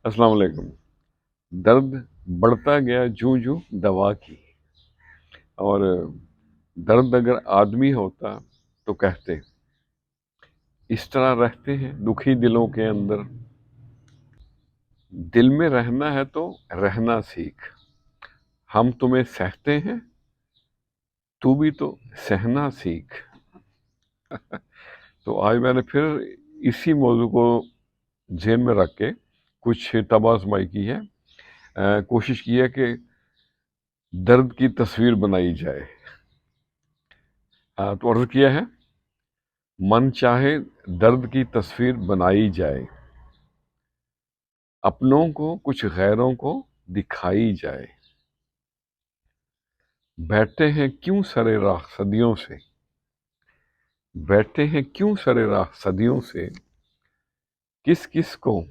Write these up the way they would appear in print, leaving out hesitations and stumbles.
अस्सलाम वालेकुम। दर्द बढ़ता गया जूं जूं दवा की। और दर्द अगर आदमी होता तो कहते इस तरह रहते हैं दुखी दिलों के अंदर। दिल में रहना है तो रहना सीख। हम तुम्हें सहते हैं, तू भी तो सहना सीख। तो आज मैंने फिर इसी मौजू को ज़हन में रख के कुछ तबासमाई की है। कोशिश की है कि दर्द की तस्वीर बनाई जाए। तो अर्ज किया है, मन चाहे दर्द की तस्वीर बनाई जाए, अपनों को कुछ गैरों को दिखाई जाए। बैठे हैं क्यों सरे राह सदियों से, बैठे हैं क्यों सरे राह सदियों से, किस किस को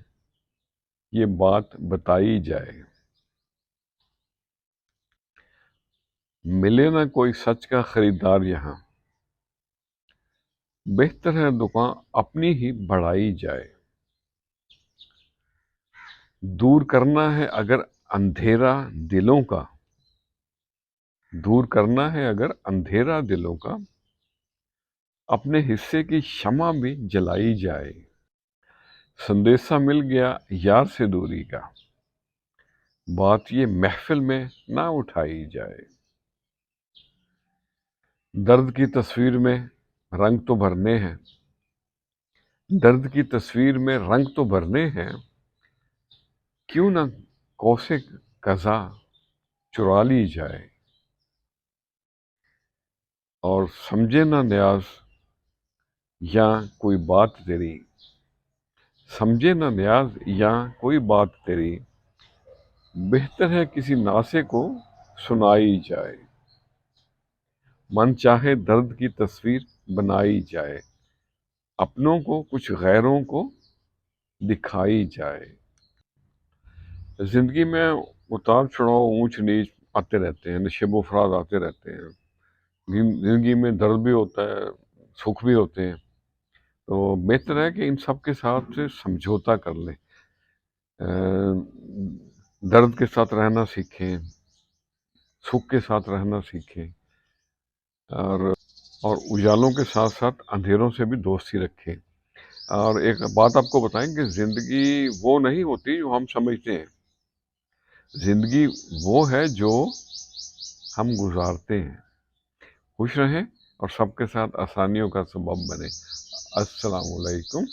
ये बात बताई जाए। मिले ना कोई सच का खरीदार यहाँ, बेहतर है दुकान अपनी ही बढ़ाई जाए। दूर करना है अगर अंधेरा दिलों का, दूर करना है अगर अंधेरा दिलों का, अपने हिस्से की शमा भी जलाई जाए। संदेशा मिल गया यार से दूरी का, बात ये महफिल में ना उठाई जाए। दर्द की तस्वीर में रंग तो भरने हैं, दर्द की तस्वीर में रंग तो भरने हैं, क्यों ना कौसे कज़ा चुरा ली जाए। और समझे ना न्याज या कोई बात तेरी, समझे ना न्याज या कोई बात तेरी, बेहतर है किसी नासे को सुनाई जाए। मन चाहे दर्द की तस्वीर बनाई जाए, अपनों को कुछ गैरों को दिखाई जाए। जिंदगी में उतार चढ़ाव ऊंच नीच आते रहते हैं, नशेब अफराद आते रहते हैं। जिंदगी में दर्द भी होता है, सुख भी होते हैं। तो बेहतर है कि इन सब के साथ से समझौता कर लें। दर्द के साथ रहना सीखें, सुख के साथ रहना सीखें, और उजालों के साथ साथ अंधेरों से भी दोस्ती रखें। और एक बात आपको बताएं कि ज़िंदगी वो नहीं होती जो हम समझते हैं। ज़िंदगी वो है जो हम गुजारते हैं। खुश रहें और सबके साथ आसानियों का सबब बने। अस्सलाम वालेकुम।